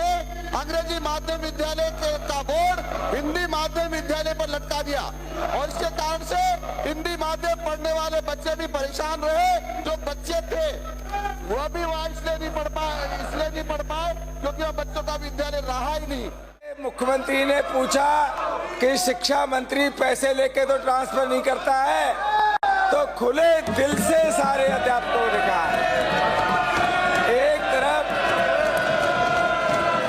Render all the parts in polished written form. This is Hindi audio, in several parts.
अंग्रेजी माध्यम विद्यालय का बोर्ड हिंदी माध्यम विद्यालय पर लटका दिया और इसके कारण से हिंदी माध्यम पढ़ने वाले बच्चे भी परेशान रहे। जो बच्चे थे वह भी वहाँ इसलिए नहीं पढ़ पाए क्योंकि वह बच्चों का विद्यालय रहा ही नहीं। मुख्यमंत्री ने पूछा कि शिक्षा मंत्री पैसे लेके तो ट्रांसफर नहीं करता है, तो खुले दिल से सारे अध्यापकों ने कहा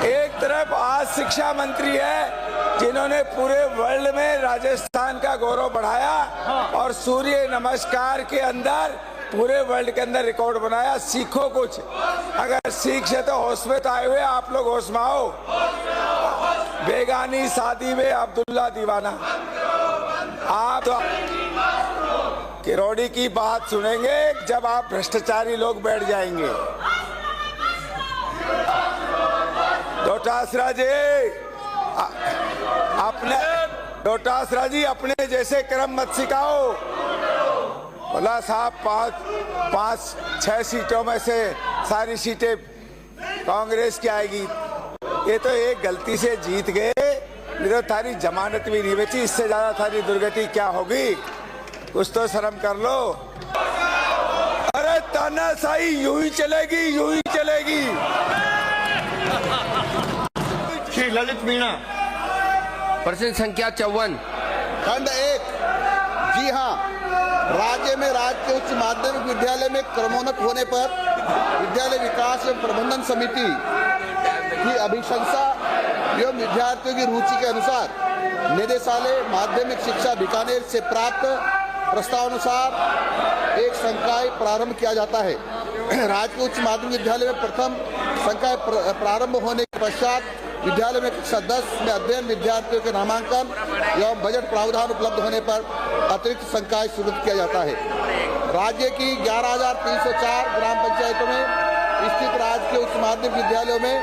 एक तरफ आज शिक्षा मंत्री है जिन्होंने पूरे वर्ल्ड में राजस्थान का गौरव बढ़ाया और सूर्य नमस्कार के अंदर पूरे वर्ल्ड के अंदर रिकॉर्ड बनाया। सीखो कुछ, अगर सीख से तो होश में तो आए हुए आप लोग होश में आओ। बेगानी शादी में अब्दुल्ला दीवाना, आप तो किरोड़ी की बात सुनेंगे जब आप भ्रष्टाचारी लोग बैठ जाएंगे। डोटासरा जी अपने जैसे कर्म मत सिखाओ। बोला साहब 5-6 सीटों में से सारी सीटें कांग्रेस की आएगी। ये तो एक गलती से जीत गए, नहीं तो थारी जमानत भी नहीं बची। इससे ज्यादा थारी दुर्गति क्या होगी? कुछ तो शर्म कर लो। अरे तानाशाही यूं ही चलेगी, यूं ही चलेगी। श्री ललित मीणा, प्रश्न संख्या 54, खंड 1। जी हाँ, राज्य में राज्य उच्च माध्यमिक विद्यालय में क्रमोन्नत होने पर विद्यालय विकास एवं प्रबंधन समिति की अभिशंसा एवं विद्यार्थियों की रुचि के अनुसार निदेशालय माध्यमिक शिक्षा बीकानेर से प्राप्त प्रस्तावानुसार एक संकाय प्रारंभ किया जाता है। राज्य उच्च माध्यमिक विद्यालय में प्रथम संकाय प्रारंभ होने के पश्चात विद्यालय में कक्षा 10 में अध्ययन विद्यार्थियों के नामांकन एवं बजट प्रावधान उपलब्ध होने पर अतिरिक्त संकाय शुरू किया जाता है। राज्य की 11,304 ग्राम पंचायतों में स्थित राज्य के उच्च माध्यमिक विद्यालयों में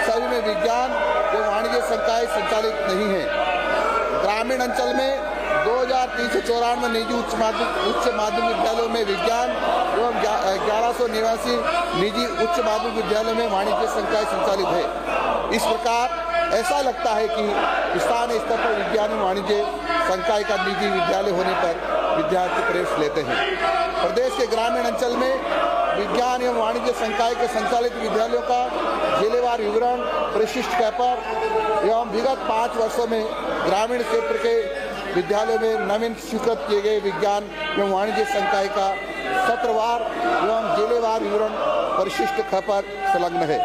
सभी में विज्ञान एवं वाणिज्य संकाय संचालित नहीं है। ग्रामीण अंचल में 2,394 निजी उच्च माध्यमिक विद्यालयों में विज्ञान एवं 1189 निजी उच्च माध्यमिक विद्यालयों में वाणिज्य संकाय संचालित है। इस प्रकार ऐसा लगता है कि स्थानीय स्तर पर विज्ञान एवं वाणिज्य संकाय का निजी विद्यालय होने पर विद्यार्थी प्रवेश लेते हैं। प्रदेश के ग्रामीण अंचल में विज्ञान एवं वाणिज्य संकाय के संचालित विद्यालयों का जिलेवार विवरण, परिशिष्ट पेपर एवं विगत 5 वर्षों में ग्रामीण क्षेत्र के विद्यालयों में नवीन स्वीकृत किए गए विज्ञान एवं वाणिज्य संकाय का सत्रवार एवं जिलेवार विवरण परिशिष्ट पेपर संलग्न है।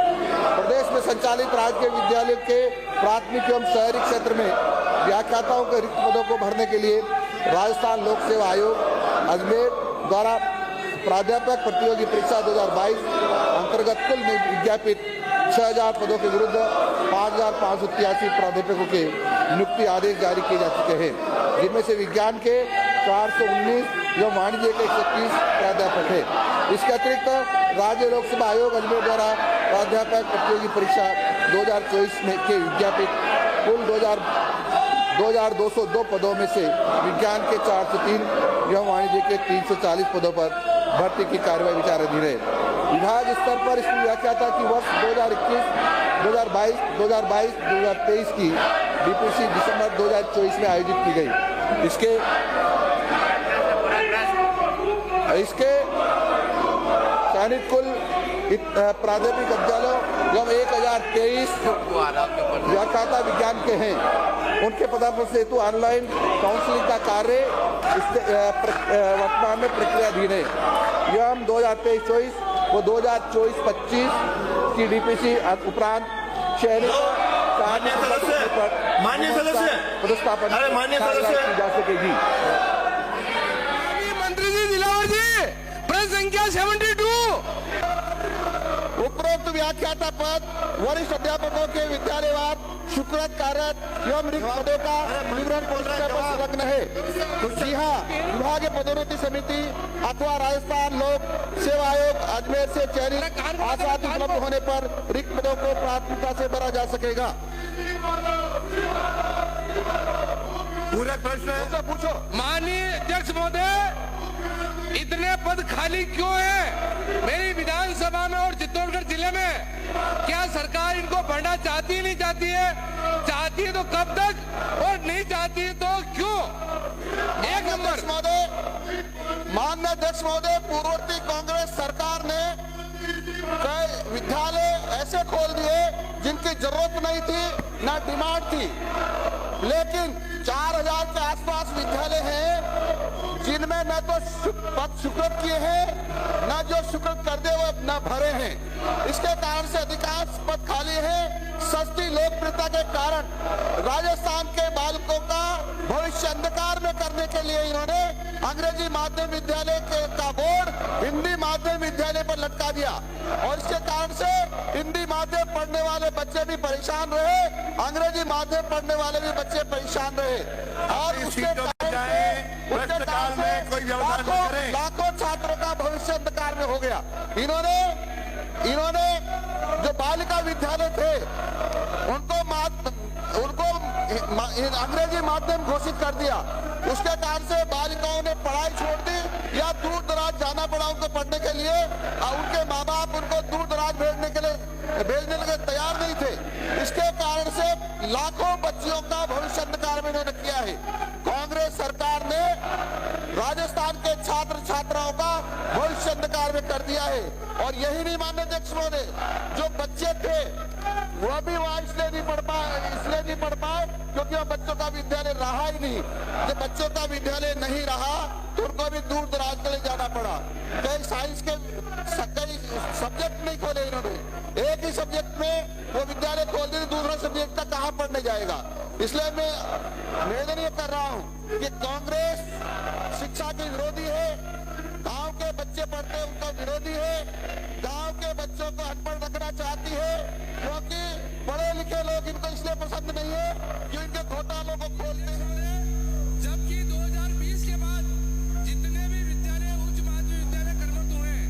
प्रदेश में संचालित राज्य के विद्यालय के प्राथमिक एवं शहरी क्षेत्र में व्याख्याताओं के रिक्त पदों को भरने के लिए राजस्थान लोक सेवा आयोग अजमेर द्वारा प्राध्यापक प्रतियोगी परीक्षा 2022 अंतर्गत कुल विज्ञापित 6,000 पदों के विरुद्ध 5,583 प्राध्यापकों के नियुक्ति आदेश जारी किए जा चुके हैं, जिनमें से विज्ञान के 419 एवं वाणिज्य के 130 प्राध्यापक है। इसके अतिरिक्त राज्य लोक सेवा आयोग अजमेर द्वारा प्राध्यापक प्रतियोगी परीक्षा 2024 में के विज्ञापित कुल 2,202 पदों में से विज्ञान के 403 एवं वाणिज्य के 340 पदों पर भर्ती की कार्रवाई विचाराधीन है। विभाग स्तर पर इसकी व्याख्याता की वर्ष 2021-2022 की डीपीसी दिसंबर 2024 में आयोजित की गई। इसके चयनित कुल प्राथमिक विद्यालयों एवं 1023 व्याख्याता विज्ञान के हैं। उनके पदापद हेतु ऑनलाइन काउंसलिंग का कार्य वर्तमान में प्रक्रियाधीन है। एवं 2023-24 व 2024-25 की डीपीसी उपरांत चयनित माननीय सदस्य पदस्थापन की जा सकेगी। मंत्री जी दिलावर जी, प्रश्न संख्या 72। उपरोक्त व्याख्याता पद वरिष्ठ अध्यापकों के विद्यालयवार स्वीकृत कार्यरत एवं रिक्त पदों का विवरण पोस्टर पर संलग्न है। जी हाँ, विभागीय पदोन्नति समिति अथवा राजस्थान लोक सेवा आयोग अजमेर से चयनित आसाद उपलब्ध होने पर रिक्त पदों को प्राथमिकता से भरा जा सकेगा। पूरा प्रश्न पूछो। माननीय अध्यक्ष महोदय, इतने पद खाली क्यों है मेरी विधानसभा में और चित्तौड़गढ़ जिले में? क्या सरकार इनको पढ़ना चाहती नहीं चाहती है, चाहती है तो कब तक और नहीं चाहती है तो क्यों? एक नंबर। माननीय अध्यक्ष महोदय, पूर्ववर्ती कांग्रेस सरकार ने कई विद्यालय ऐसे खोल दिए जिनकी जरूरत नहीं थी, ना डिमांड थी, लेकिन 4000 के आसपास विद्यालय हैं जिनमें न तो पद स्वीकृत किए हैं, न जो स्वीकृत कर दे वो न भरे हैं। इसके कारण से अधिकांश पद खाली हैं। सस्ती लोकप्रियता के कारण राजस्थान के बालकों का भविष्य अंधकार में करने के लिए इन्होंने अंग्रेजी माध्यम विद्यालय का बोर्ड हिंदी माध्यम विद्यालय पर लटका दिया और इसके कारण से हिंदी माध्यम पढ़ने वाले बच्चे भी परेशान रहे, अंग्रेजी माध्यम पढ़ने वाले भी बच्चे परेशान रहे और उसके कारण से लाखों छात्रों का भविष्य अंधकार में हो गया। इन्होंने जो बालिका विद्यालय थे उनको अंग्रेजी माध्यम घोषित कर दिया। उसके कारण से बालिकाओं ने पढ़ाई छोड़ दी या दूर दराज जाना पड़ा उनको पढ़ने के लिए और उनके माँ बाप उनको दूर दराज भेजने के लिए तैयार नहीं थे। इसके कारण से लाखों बच्चियों का भविष्य अंधकार में इन्होंने किया है। कांग्रेस सरकार ने राजस्थान के छात्र छात्राओं का भविष्य अंधकार में कर दिया है और यही नहीं माननीय अध्यक्ष महोदय, जो बच्चे थे वह भी वहां इसलिए नहीं पढ़ पाए क्योंकि वह बच्चों का विद्यालय रहा ही नहीं। जब बच्चों का विद्यालय नहीं रहा तो उनको भी दूर दराज के लिए जाना पड़ा। कई साइंस के कई सब्जेक्ट नहीं खोले इन्होंने, एक ही सब्जेक्ट में वो विद्यालय खोल दिए, दूसरा सब्जेक्ट का कहाँ पढ़ने जाएगा। इसलिए मैं निवेदन ये कर रहा हूँ कि कांग्रेस शिक्षा की विरोधी है, गांव के बच्चे पढ़ते हैं उनका विरोधी है, गांव के बच्चों को अनपढ़ रखना चाहती है क्योंकि पढ़े लिखे लोग इनको इसलिए पसंद नहीं है कि इनके घोटालों को खोलते हैं। जबकि 2020 के बाद जितने भी विद्यालय उच्च माध्यमिक विद्यालय कर्मठ हुए हैं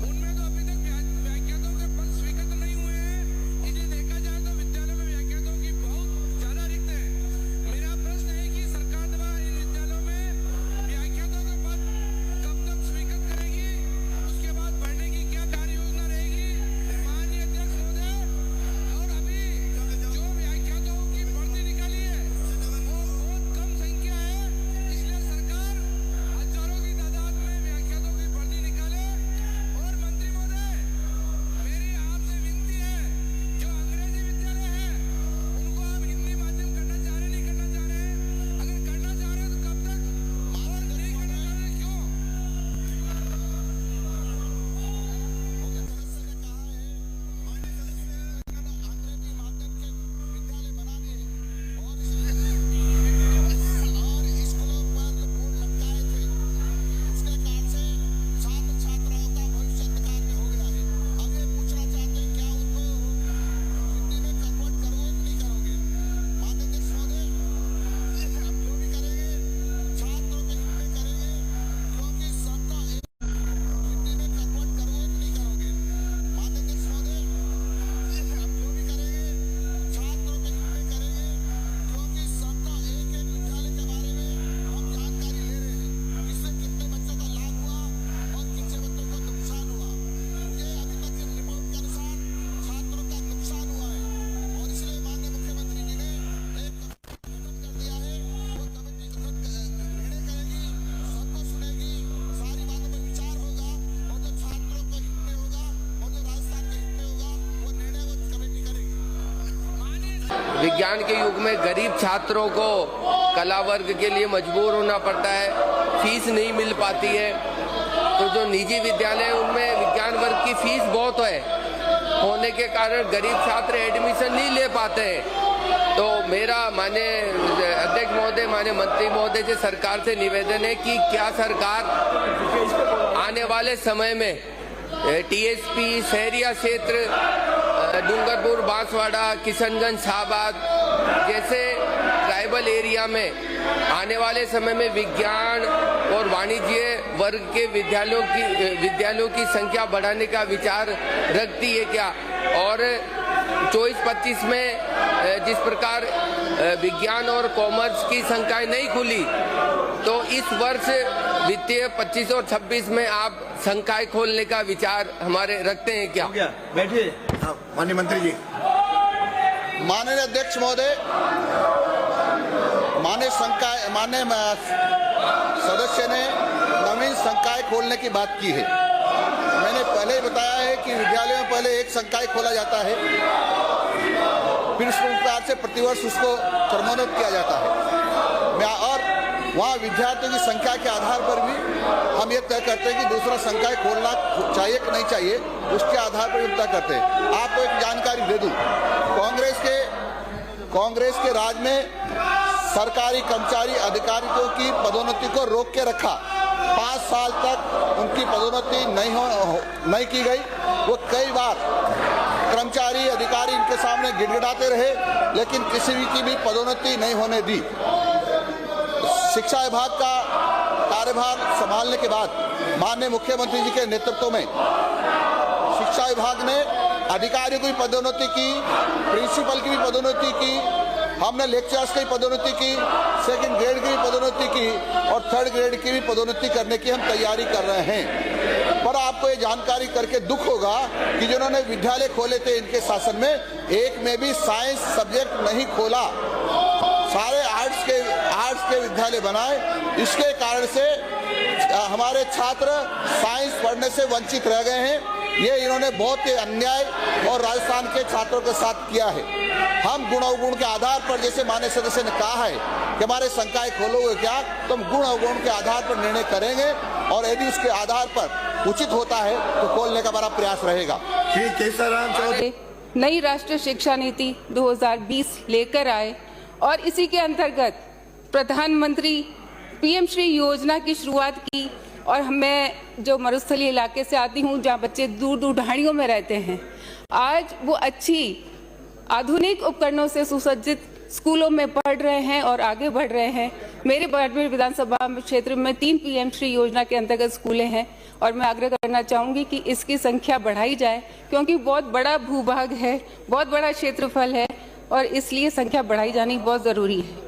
उनमें तो अभी तक व्याख्यातों के पद स्वीकृत नहीं हुए हैं। इसलिए देखा जाए तो विद्यालयों में व्याख्यातों की बहुत ज्यादा रिक्त है। मेरा प्रश्न है कि सरकार द्वारा इन विद्यालयों में व्याख्यातों के पद कब तक स्वीकृत करेगी, उसके बाद बढ़ने की क्या कार्य योजना रहेगी माननीय अध्यक्ष महोदय? और अभी जो व्याख्यातों की भर्ती निकाली है वो बहुत कम संख्या है, इसलिए सरकार हजारों की तादाद में व्याख्यातों की भर्ती निकाले। और मंत्री महोदय, मेरी आपसे विनती है, जो अंग्रेजी विद्यालय है उनको आप हिंदी माध्यम करना चाह रहे नहीं करना चाह रहे? अगर करना चाह रहे तो कब तक और नहीं करना चाह रहे क्यों? विज्ञान के युग में गरीब छात्रों को कला वर्ग के लिए मजबूर होना पड़ता है, फीस नहीं मिल पाती है। तो जो निजी विद्यालय हैं उनमें विज्ञान वर्ग की फीस बहुत होने के कारण गरीब छात्र एडमिशन नहीं ले पाते हैं। तो मेरा माननीय अध्यक्ष महोदय, माननीय मंत्री महोदय से सरकार से निवेदन है कि क्या सरकार आने वाले समय में टीएसपी शहरिया क्षेत्र डूंगरपुर, बांसवाड़ा, किशनगंज, शाहबाद जैसे ट्राइबल एरिया में आने वाले समय में विज्ञान और वाणिज्य वर्ग के विद्यालयों की संख्या बढ़ाने का विचार रखती है क्या? और 24-25 में जिस प्रकार विज्ञान और कॉमर्स की संख्याएं नहीं खुली, तो इस वर्ष वित्तीय 25 और 26 में आप संकाय खोलने का विचार हमारे रखते हैं क्या? बैठिए माननीय मंत्री जी। माननीय अध्यक्ष महोदय, माननीय सदस्य ने नवीन संकाय खोलने की बात की है। मैंने पहले ही बताया है कि विद्यालय में पहले एक संकाय खोला जाता है, फिर इस प्रकार से प्रतिवर्ष उसको क्रमोन्नत किया जाता है। और वहाँ विद्यार्थियों की संख्या के आधार पर भी हम ये तय करते हैं कि दूसरा संकाय खोलना चाहिए कि नहीं चाहिए, उसके आधार पर हम तय करते हैं। आपको एक जानकारी दे दूं, कांग्रेस के राज में सरकारी कर्मचारी अधिकारियों की पदोन्नति को रोक के रखा। 5 साल तक उनकी पदोन्नति नहीं की गई। वो कई बार कर्मचारी अधिकारी इनके सामने गिड़गिड़ाते रहे, लेकिन किसी की भी पदोन्नति नहीं होने दी। शिक्षा विभाग का कार्यभार संभालने के बाद माननीय मुख्यमंत्री जी के नेतृत्व में शिक्षा विभाग ने अधिकारियों की पदोन्नति की, प्रिंसिपल की भी पदोन्नति की, हमने लेक्चरर्स की पदोन्नति की, सेकंड ग्रेड की भी पदोन्नति की और थर्ड ग्रेड की भी पदोन्नति करने की हम तैयारी कर रहे हैं। पर आपको ये जानकारी करके दुख होगा कि जिन्होंने विद्यालय खोले थे इनके शासन में, एक में भी साइंस सब्जेक्ट नहीं खोला। सारे आर्ट्स के विद्यालय बनाए। इसके कारण से हमारे छात्र साइंस पढ़ने से वंचित रह गए हैं। ये इन्होंने बहुत ही अन्याय और राजस्थान के छात्रों के साथ किया है। हम गुण अवगुण के आधार पर, जैसे माननीय सदस्य ने कहा है कि हमारे संकाय खोलोगे क्या, तो हम गुण अवगुण के आधार पर निर्णय करेंगे और यदि उसके आधार पर उचित होता है तो खोलने का हमारा प्रयास रहेगा। श्री केसराम चौधरी नई राष्ट्रीय शिक्षा नीति 2020 लेकर आए और इसी के अंतर्गत प्रधानमंत्री पीएम श्री योजना की शुरुआत की। और मैं जो मरुस्थलीय इलाके से आती हूँ, जहाँ बच्चे दूर दूर ढाणियों में रहते हैं, आज वो अच्छी आधुनिक उपकरणों से सुसज्जित स्कूलों में पढ़ रहे हैं और आगे बढ़ रहे हैं। मेरे बाड़मेर विधानसभा क्षेत्र में 3 पीएम श्री योजना के अंतर्गत स्कूलें हैं और मैं आग्रह करना चाहूँगी कि इसकी संख्या बढ़ाई जाए, क्योंकि बहुत बड़ा भूभाग है, बहुत बड़ा क्षेत्रफल है और इसलिए संख्या बढ़ाई जानी बहुत ज़रूरी है।